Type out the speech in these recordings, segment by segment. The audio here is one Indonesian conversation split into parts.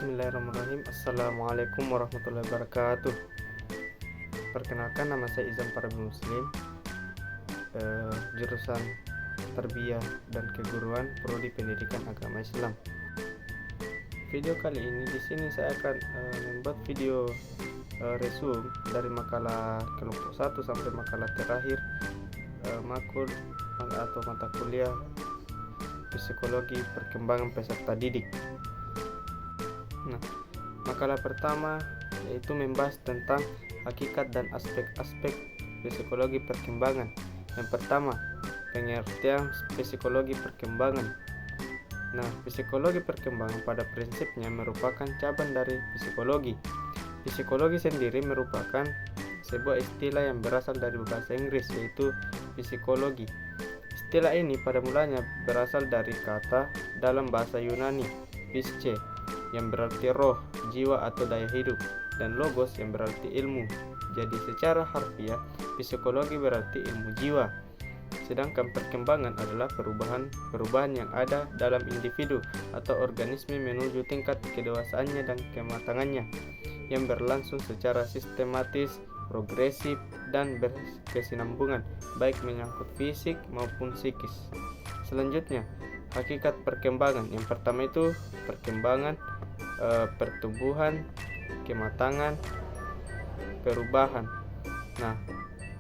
Bismillahirrahmanirrahim. Assalamualaikum warahmatullahi wabarakatuh. Perkenalkan, nama saya Izam Parabi Muslim, jurusan Tarbiyah dan Keguruan, Prodi Pendidikan Agama Islam. Video kali ini di sini saya akan membuat video resume dari makalah kelompok 1 sampai makalah terakhir makul atau mata kuliah Psikologi Perkembangan Peserta Didik. Nah, makalah pertama yaitu membahas tentang hakikat dan aspek-aspek psikologi perkembangan. Yang pertama, pengertian psikologi perkembangan. Nah, psikologi perkembangan pada prinsipnya merupakan cabang dari psikologi. Psikologi sendiri merupakan sebuah istilah yang berasal dari bahasa Inggris, yaitu psikologi. Istilah ini pada mulanya berasal dari kata dalam bahasa Yunani, psyche, yang berarti roh, jiwa atau daya hidup, dan logos yang berarti ilmu. Jadi secara harfiah, psikologi berarti ilmu jiwa. Sedangkan perkembangan adalah perubahan yang ada dalam individu atau organisme menuju tingkat kedewasaannya dan kematangannya, yang berlangsung secara sistematis, progresif, dan berkesinambungan, baik menyangkut fisik maupun psikis. Selanjutnya, hakikat perkembangan. Yang pertama itu perkembangan, pertumbuhan, kematangan, perubahan. Nah,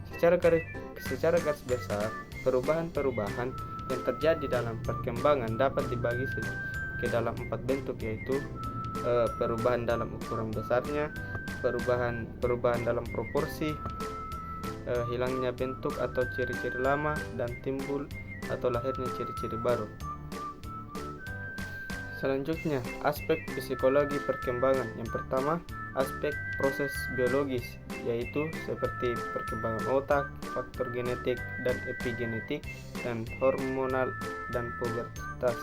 secara garis besar, perubahan-perubahan yang terjadi dalam perkembangan dapat dibagi ke dalam 4 bentuk, yaitu perubahan dalam ukuran besarnya, perubahan dalam proporsi, hilangnya bentuk atau ciri-ciri lama, dan timbul atau lahirnya ciri-ciri baru. Selanjutnya, aspek psikologi perkembangan. Yang pertama, aspek proses biologis, yaitu seperti perkembangan otak, faktor genetik dan epigenetik, dan hormonal dan pubertas.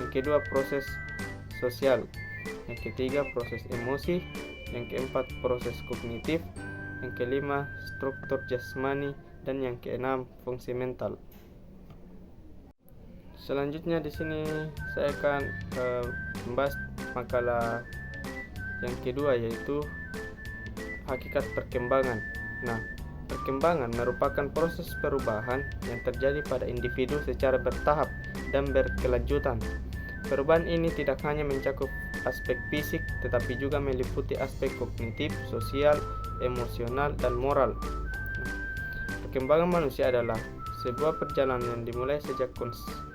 Yang kedua, proses sosial. Yang ketiga, proses emosi. Yang keempat, proses kognitif. Yang kelima, struktur jasmani. Dan yang keenam, fungsi mental. Selanjutnya di sini saya akan membahas makalah yang kedua, yaitu hakikat perkembangan. Nah, perkembangan merupakan proses perubahan yang terjadi pada individu secara bertahap dan berkelanjutan. Perubahan ini tidak hanya mencakup aspek fisik, tetapi juga meliputi aspek kognitif, sosial, emosional, dan moral. Perkembangan manusia adalah sebuah perjalanan yang dimulai sejak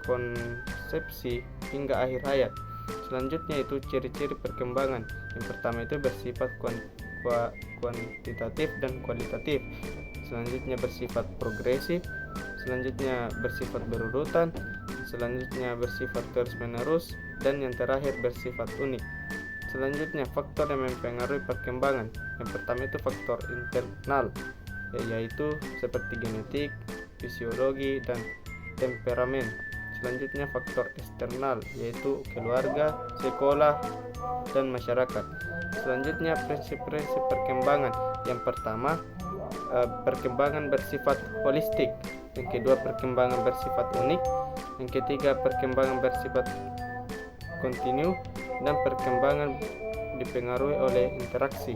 konsepsi hingga akhir hayat. Selanjutnya itu ciri-ciri perkembangan. Yang pertama itu bersifat kuantitatif dan kualitatif. Selanjutnya bersifat progresif. Selanjutnya bersifat berurutan. Selanjutnya bersifat terus-menerus. Dan yang terakhir bersifat unik. Selanjutnya faktor yang mempengaruhi perkembangan. Yang pertama itu faktor internal, yaitu seperti genetik, fisiologi, dan temperamen. Selanjutnya faktor eksternal, yaitu keluarga, sekolah, dan masyarakat. Selanjutnya prinsip-prinsip perkembangan. Yang pertama, perkembangan bersifat holistik. Yang kedua, perkembangan bersifat unik. Yang ketiga, perkembangan bersifat kontinu, dan perkembangan dipengaruhi oleh interaksi.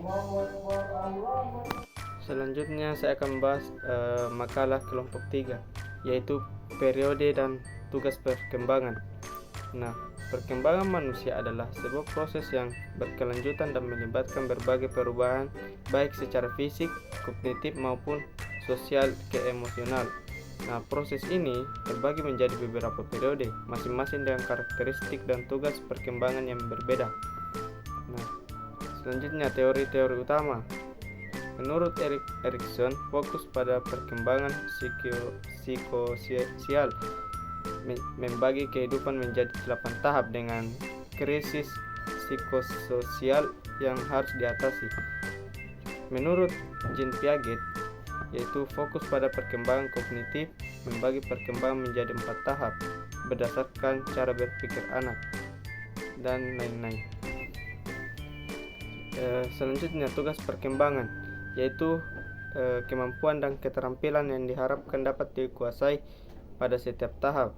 Selanjutnya saya akan membahas makalah kelompok 3, yaitu periode dan tugas perkembangan. Nah, perkembangan manusia adalah sebuah proses yang berkelanjutan dan melibatkan berbagai perubahan, baik secara fisik, kognitif, maupun sosial ke emosional. Nah, proses ini terbagi menjadi beberapa periode, masing-masing dengan karakteristik dan tugas perkembangan yang berbeda. Nah, selanjutnya teori-teori utama. Menurut Erikson, fokus pada perkembangan psikososial membagi kehidupan menjadi 8 tahap dengan krisis psikososial yang harus diatasi. Menurut Jean Piaget, yaitu fokus pada perkembangan kognitif, membagi perkembangan menjadi 4 tahap berdasarkan cara berpikir anak, dan lain-lain. Selanjutnya tugas perkembangan, yaitu kemampuan dan keterampilan yang diharapkan dapat dikuasai pada setiap tahap.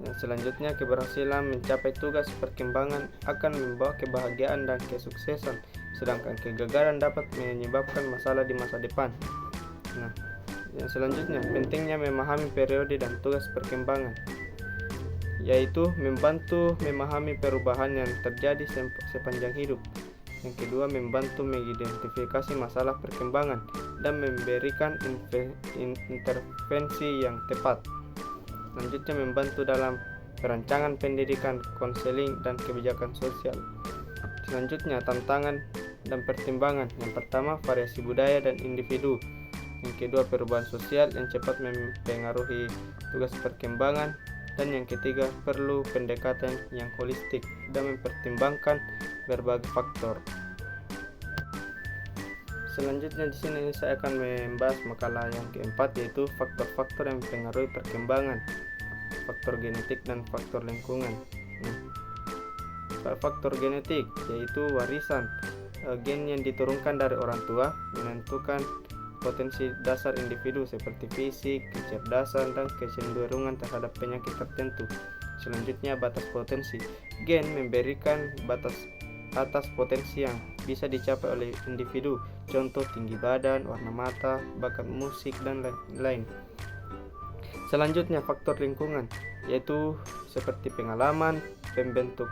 Yang selanjutnya, keberhasilan mencapai tugas perkembangan akan membawa kebahagiaan dan kesuksesan, sedangkan kegagalan dapat menyebabkan masalah di masa depan. Nah, yang selanjutnya, pentingnya memahami periode dan tugas perkembangan, yaitu membantu memahami perubahan yang terjadi sepanjang hidup. Yang kedua, membantu mengidentifikasi masalah perkembangan dan memberikan intervensi yang tepat. Selanjutnya, membantu dalam perancangan pendidikan, konseling, dan kebijakan sosial. Selanjutnya, tantangan dan pertimbangan. Yang pertama, variasi budaya dan individu. Yang kedua, perubahan sosial yang cepat mempengaruhi tugas perkembangan. Dan yang ketiga, perlu pendekatan yang holistik dan mempertimbangkan berbagai faktor. Selanjutnya di sini saya akan membahas makalah yang keempat, yaitu faktor-faktor yang mempengaruhi perkembangan, faktor genetik dan faktor lingkungan. Faktor genetik yaitu warisan gen yang diturunkan dari orang tua menentukan potensi dasar individu seperti fisik, kecerdasan, dan kecenderungan terhadap penyakit tertentu. Selanjutnya, batas potensi. Gen memberikan batas atas potensi yang bisa dicapai oleh individu, contoh tinggi badan, warna mata, bakat musik, dan lain-lain. Selanjutnya, faktor lingkungan, yaitu seperti pengalaman, pembentuk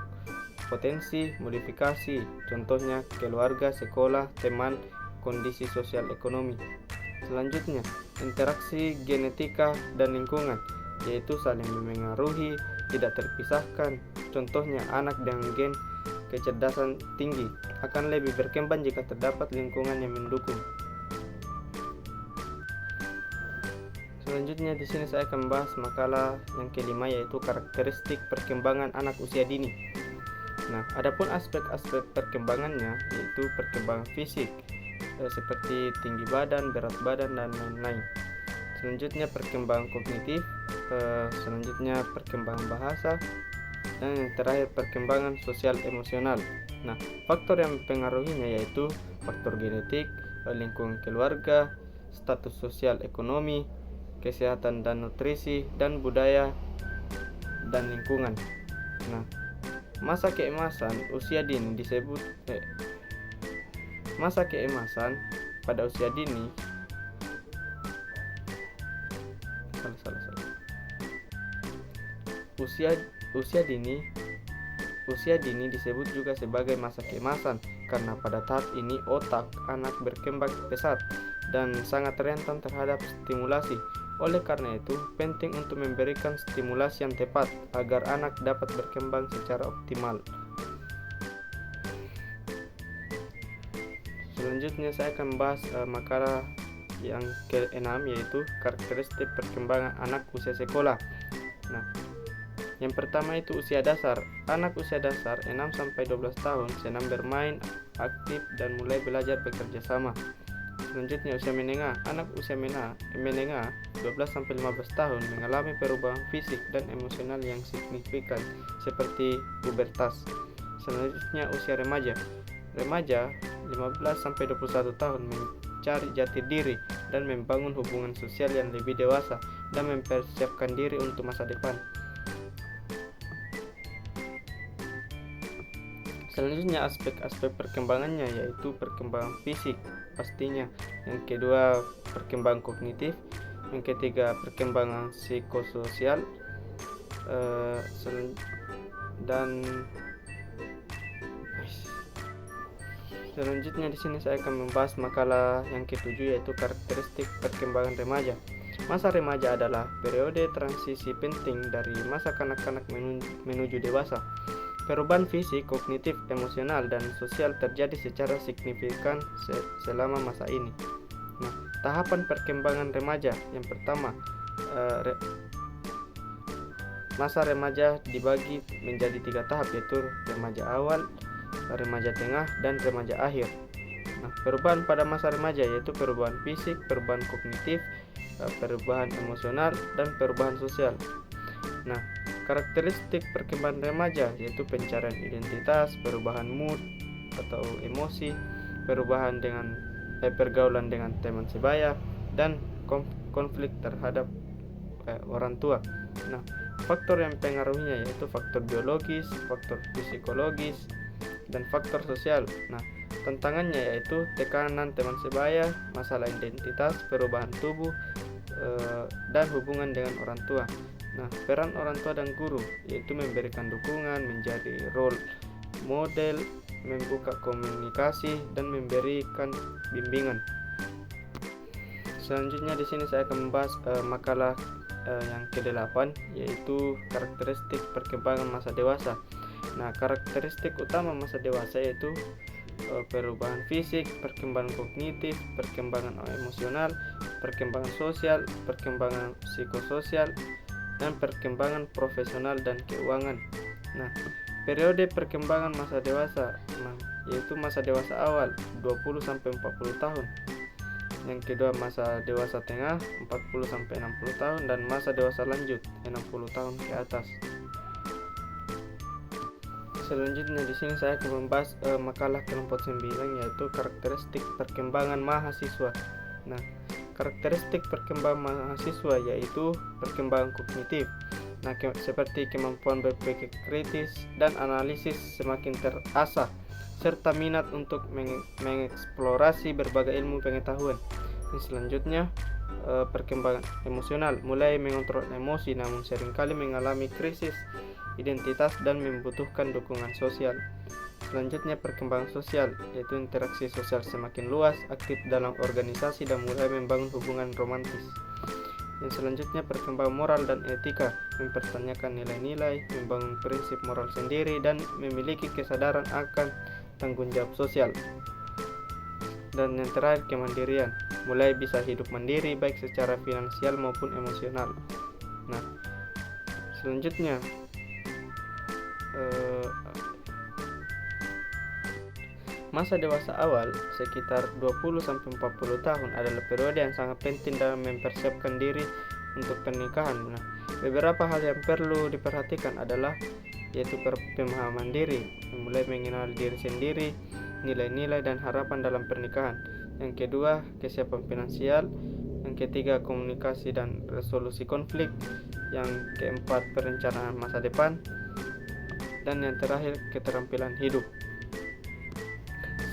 potensi, modifikasi, contohnya keluarga, sekolah, teman, kondisi sosial ekonomi. Selanjutnya, interaksi genetika dan lingkungan, yaitu saling memengaruhi, tidak terpisahkan, contohnya anak dengan gen kecerdasan tinggi akan lebih berkembang jika terdapat lingkungan yang mendukung. Selanjutnya di sini saya akan membahas makalah yang kelima, yaitu karakteristik perkembangan anak usia dini. Nah, adapun aspek-aspek perkembangannya yaitu perkembangan fisik seperti tinggi badan, berat badan, dan lain-lain. Selanjutnya perkembangan kognitif, selanjutnya perkembangan bahasa, dan yang terakhir perkembangan sosial emosional. Nah, faktor yang mempengaruhinya yaitu faktor genetik, lingkungan keluarga, status sosial ekonomi, kesehatan dan nutrisi, dan budaya dan lingkungan. Nah, masa keemasan usia dini disebut masa keemasan pada usia dini Usia dini disebut juga sebagai masa keemasan karena pada tahap ini otak anak berkembang pesat dan sangat rentan terhadap stimulasi. Oleh karena itu, penting untuk memberikan stimulasi yang tepat agar anak dapat berkembang secara optimal. Selanjutnya saya akan membahas makalah yang ke-6, yaitu karakteristik perkembangan anak usia sekolah. Nah, yang pertama itu usia dasar. Anak usia dasar 6-12 tahun senang bermain, aktif, dan mulai belajar bekerja sama. Selanjutnya usia menengah. Anak usia menengah 12-15 tahun mengalami perubahan fisik dan emosional yang signifikan seperti pubertas. Selanjutnya usia remaja. Remaja 15-21 tahun mencari jati diri dan membangun hubungan sosial yang lebih dewasa dan mempersiapkan diri untuk masa depan. Selanjutnya aspek-aspek perkembangannya yaitu perkembangan fisik pastinya, yang kedua perkembangan kognitif, yang ketiga perkembangan psikososial, dan selanjutnya di sini saya akan membahas makalah yang ketujuh, yaitu karakteristik perkembangan remaja. Masa remaja adalah periode transisi penting dari masa kanak-kanak menuju dewasa. Perubahan fisik, kognitif, emosional, dan sosial terjadi secara signifikan selama masa ini. Nah, tahapan perkembangan remaja. Yang pertama, masa remaja dibagi menjadi 3 tahap, yaitu remaja awal, remaja tengah, dan remaja akhir. Nah, perubahan pada masa remaja yaitu perubahan fisik, perubahan kognitif, perubahan emosional, dan perubahan sosial. Nah, karakteristik perkembangan remaja yaitu pencarian identitas, perubahan mood atau emosi, perubahan dengan pergaulan dengan teman sebaya, dan konflik terhadap orang tua. Nah, faktor yang pengaruhnya yaitu faktor biologis, faktor psikologis, dan faktor sosial. Nah, tantangannya yaitu tekanan teman sebaya, masalah identitas, perubahan tubuh, dan hubungan dengan orang tua. Nah, peran orang tua dan guru yaitu memberikan dukungan, menjadi role model, membuka komunikasi, dan memberikan bimbingan. Selanjutnya di sini saya akan membahas makalah yang ke-8 yaitu karakteristik perkembangan masa dewasa. Nah, karakteristik utama masa dewasa yaitu perubahan fisik, perkembangan kognitif, perkembangan emosional, perkembangan sosial, perkembangan psikososial, dan perkembangan profesional dan keuangan. Nah, periode perkembangan masa dewasa yaitu masa dewasa awal 20 sampai 40 tahun. Yang kedua masa dewasa tengah 40 sampai 60 tahun dan masa dewasa lanjut 60 tahun ke atas. Selanjutnya di sini saya akan membahas makalah kelompok 9 yaitu karakteristik perkembangan mahasiswa. Nah, karakteristik perkembangan mahasiswa yaitu perkembangan kognitif. Nah, seperti kemampuan berpikir kritis dan analisis semakin terasah serta minat untuk mengeksplorasi berbagai ilmu pengetahuan. Dan selanjutnya perkembangan emosional, mulai mengontrol emosi namun seringkali mengalami krisis identitas dan membutuhkan dukungan sosial. Selanjutnya perkembangan sosial, yaitu interaksi sosial semakin luas, aktif dalam organisasi dan mulai membangun hubungan romantis. Yang selanjutnya perkembangan moral dan etika, mempertanyakan nilai-nilai, membangun prinsip moral sendiri dan memiliki kesadaran akan tanggung jawab sosial. Dan yang terakhir kemandirian, mulai bisa hidup mandiri baik secara finansial maupun emosional. Nah, selanjutnya masa dewasa awal sekitar 20 sampai 40 tahun adalah periode yang sangat penting dalam mempersiapkan diri untuk pernikahan. Nah, beberapa hal yang perlu diperhatikan adalah yaitu pemahaman diri, mulai mengenal diri sendiri, nilai-nilai dan harapan dalam pernikahan. Yang kedua, kesiapan finansial. Yang ketiga, komunikasi dan resolusi konflik. Yang keempat, perencanaan masa depan. Dan yang terakhir, keterampilan hidup.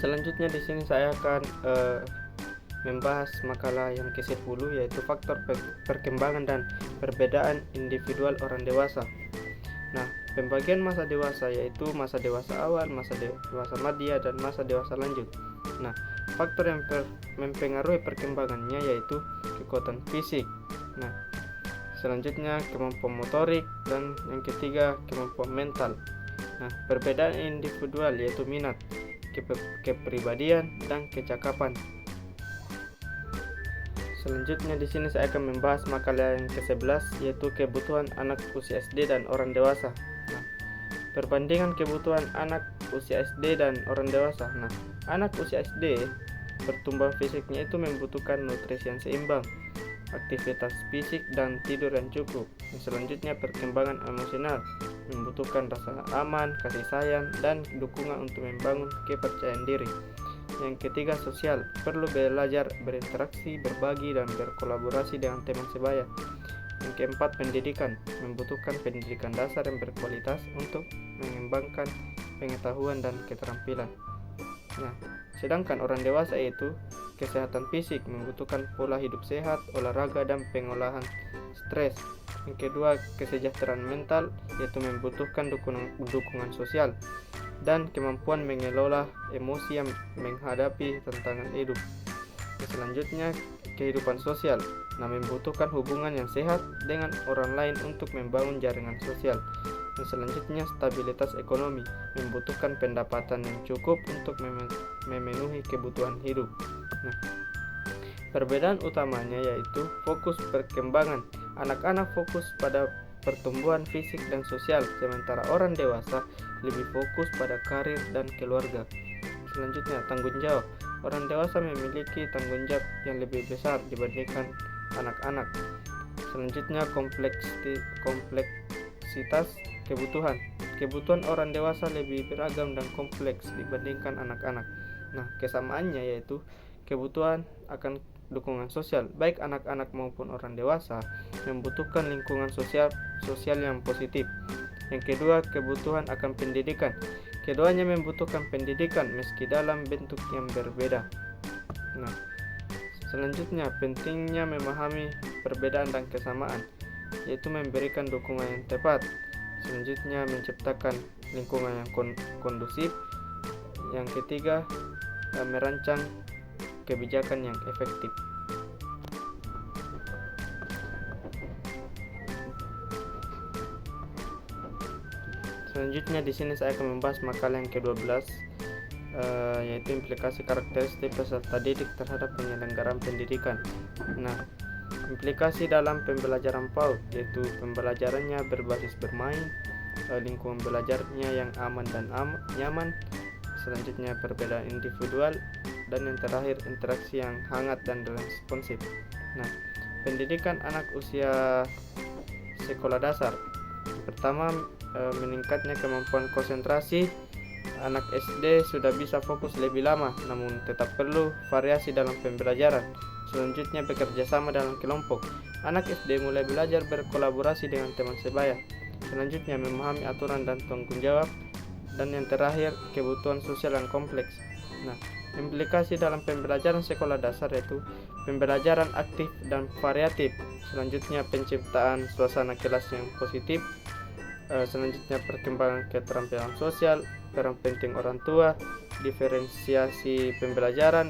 Selanjutnya di sini saya akan membahas makalah yang ke-10 yaitu faktor perkembangan dan perbedaan individual orang dewasa. Nah, pembagian masa dewasa yaitu masa dewasa awal, masa dewasa madya, dan masa dewasa lanjut. Nah, faktor yang mempengaruhi perkembangannya yaitu kekuatan fisik. Nah, selanjutnya kemampuan motorik, dan yang ketiga kemampuan mental. Nah, perbedaan individual yaitu minat, kepribadian, dan kecakapan. Selanjutnya di sini saya akan membahas makalah yang ke-11 yaitu kebutuhan anak usia SD dan orang dewasa. Nah, perbandingan kebutuhan anak usia SD dan orang dewasa. Nah, anak usia SD pertumbuhan fisiknya itu membutuhkan nutrisi yang seimbang, aktivitas fisik dan tidur yang cukup. Selanjutnya perkembangan emosional, membutuhkan rasa aman, kasih sayang, dan dukungan untuk membangun kepercayaan diri. Yang ketiga sosial, perlu belajar berinteraksi, berbagi, dan berkolaborasi dengan teman sebaya. Yang keempat pendidikan, membutuhkan pendidikan dasar yang berkualitas untuk mengembangkan pengetahuan dan keterampilan. Nah, sedangkan orang dewasa itu kesehatan fisik, membutuhkan pola hidup sehat, olahraga, dan pengolahan stres. Yang kedua kesejahteraan mental, yaitu membutuhkan dukungan sosial dan kemampuan mengelola emosi yang menghadapi tantangan hidup. Selanjutnya kehidupan sosial, nah membutuhkan hubungan yang sehat dengan orang lain untuk membangun jaringan sosial. Dan selanjutnya stabilitas ekonomi, membutuhkan pendapatan yang cukup untuk memenuhi kebutuhan hidup. Nah, perbedaan utamanya yaitu fokus perkembangan. Anak-anak fokus pada pertumbuhan fisik dan sosial, sementara orang dewasa lebih fokus pada karir dan keluarga. Selanjutnya tanggung jawab. Orang dewasa memiliki tanggung jawab yang lebih besar dibandingkan anak-anak. Selanjutnya kompleksitas kebutuhan. Kebutuhan orang dewasa lebih beragam dan kompleks dibandingkan anak-anak. Nah, kesamaannya yaitu kebutuhan akan dukungan sosial, baik anak-anak maupun orang dewasa membutuhkan lingkungan sosial yang positif. Yang kedua, kebutuhan akan pendidikan. Keduanya membutuhkan pendidikan meski dalam bentuk yang berbeda. Nah, selanjutnya pentingnya memahami perbedaan dan kesamaan, yaitu memberikan dukungan yang tepat. Selanjutnya menciptakan lingkungan yang kondusif. Yang ketiga, merancang kebijakan yang efektif. Selanjutnya di sini saya akan membahas makalah yang ke-12, yaitu implikasi karakteristik peserta didik terhadap penyelenggaraan pendidikan. Nah, implikasi dalam pembelajaran PAUD yaitu pembelajarannya berbasis bermain, lingkungan belajarnya yang aman dan nyaman, selanjutnya perbedaan individual, dan yang terakhir interaksi yang hangat dan responsif. Nah, pendidikan anak usia sekolah dasar. Pertama, meningkatnya kemampuan konsentrasi. Anak SD sudah bisa fokus lebih lama, namun tetap perlu variasi dalam pembelajaran. Selanjutnya, bekerja sama dalam kelompok. Anak SD mulai belajar berkolaborasi dengan teman sebaya. Selanjutnya, memahami aturan dan tanggung jawab. Dan yang terakhir, kebutuhan sosial yang kompleks. Nah, implikasi dalam pembelajaran sekolah dasar yaitu pembelajaran aktif dan variatif. Selanjutnya, penciptaan suasana kelas yang positif. Selanjutnya, perkembangan keterampilan sosial, peran penting orang tua, diferensiasi pembelajaran,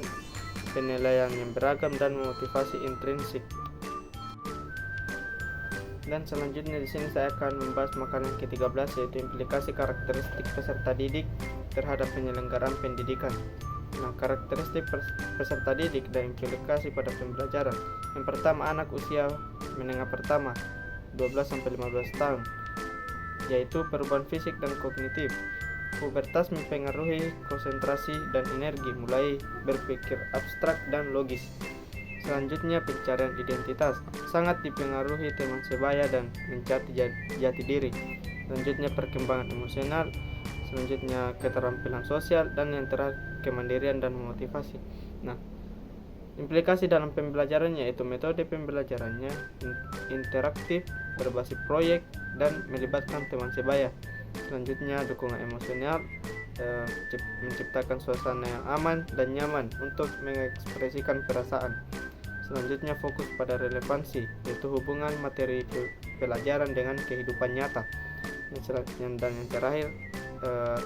penilaian yang beragam, dan motivasi intrinsik. Dan selanjutnya di sini saya akan membahas makalah yang ke-13, yaitu implikasi karakteristik peserta didik terhadap penyelenggaraan pendidikan. Nah, karakteristik peserta didik dan implikasi pada pembelajaran. Yang pertama, anak usia menengah pertama 12-15 tahun, yaitu perubahan fisik dan kognitif. Pubertas mempengaruhi konsentrasi dan energi, mulai berpikir abstrak dan logis. Selanjutnya, pencarian identitas, sangat dipengaruhi teman sebaya dan mencari jati diri. Selanjutnya, perkembangan emosional. Selanjutnya, keterampilan sosial, dan yang terakhir, kemandirian dan motivasi. Nah, implikasi dalam pembelajarannya yaitu metode pembelajarannya interaktif, berbasis proyek, dan melibatkan teman sebaya. Selanjutnya, dukungan emosional, menciptakan suasana yang aman dan nyaman untuk mengekspresikan perasaan. Selanjutnya, fokus pada relevansi, yaitu hubungan materi pelajaran dengan kehidupan nyata. Dan yang terakhir,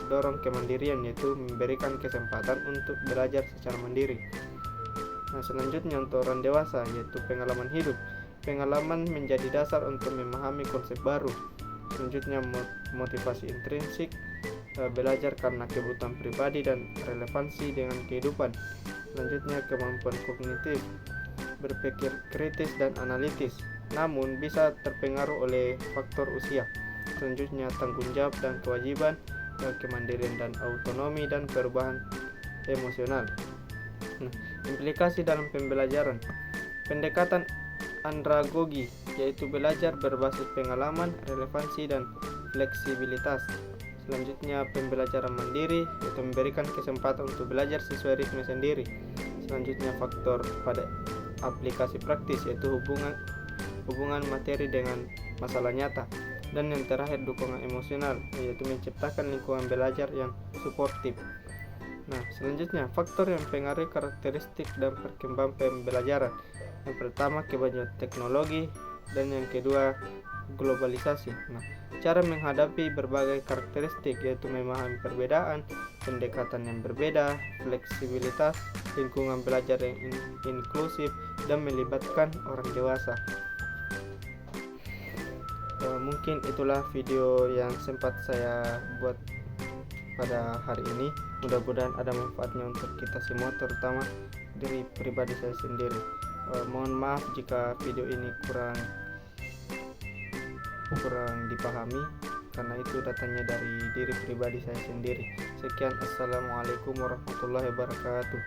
dorong kemandirian, yaitu memberikan kesempatan untuk belajar secara mandiri. Nah, selanjutnya untuk orang dewasa, yaitu pengalaman hidup. Pengalaman menjadi dasar untuk memahami konsep baru. Selanjutnya, motivasi intrinsik, belajar karena kebutuhan pribadi dan relevansi dengan kehidupan. Selanjutnya, kemampuan kognitif, berpikir kritis dan analitis, namun bisa terpengaruh oleh faktor usia. Selanjutnya, tanggung jawab dan kewajiban, kemandirian dan autonomi, dan perubahan emosional. Nah, implikasi dalam pembelajaran. Pendekatan andragogi, yaitu belajar berbasis pengalaman, relevansi, dan fleksibilitas. Selanjutnya, pembelajaran mandiri, yaitu memberikan kesempatan untuk belajar sesuai ritme sendiri. Selanjutnya, faktor pada aplikasi praktis, yaitu hubungan materi dengan masalah nyata. Dan yang terakhir, dukungan emosional, yaitu menciptakan lingkungan belajar yang suportif. Nah, selanjutnya, faktor yang mempengaruhi karakteristik dan perkembangan pembelajaran. Yang pertama, kemajuan teknologi, dan yang kedua, globalisasi. Nah, cara menghadapi berbagai karakteristik yaitu memahami perbedaan, pendekatan yang berbeda, fleksibilitas, lingkungan belajar yang inklusif, dan melibatkan orang dewasa. Mungkin itulah video yang sempat saya buat pada hari ini. Mudah-mudahan ada manfaatnya untuk kita semua, terutama diri pribadi saya sendiri. Mohon maaf jika video ini kurang dipahami, karena itu datangnya dari diri pribadi saya sendiri. Sekian, assalamualaikum warahmatullahi wabarakatuh.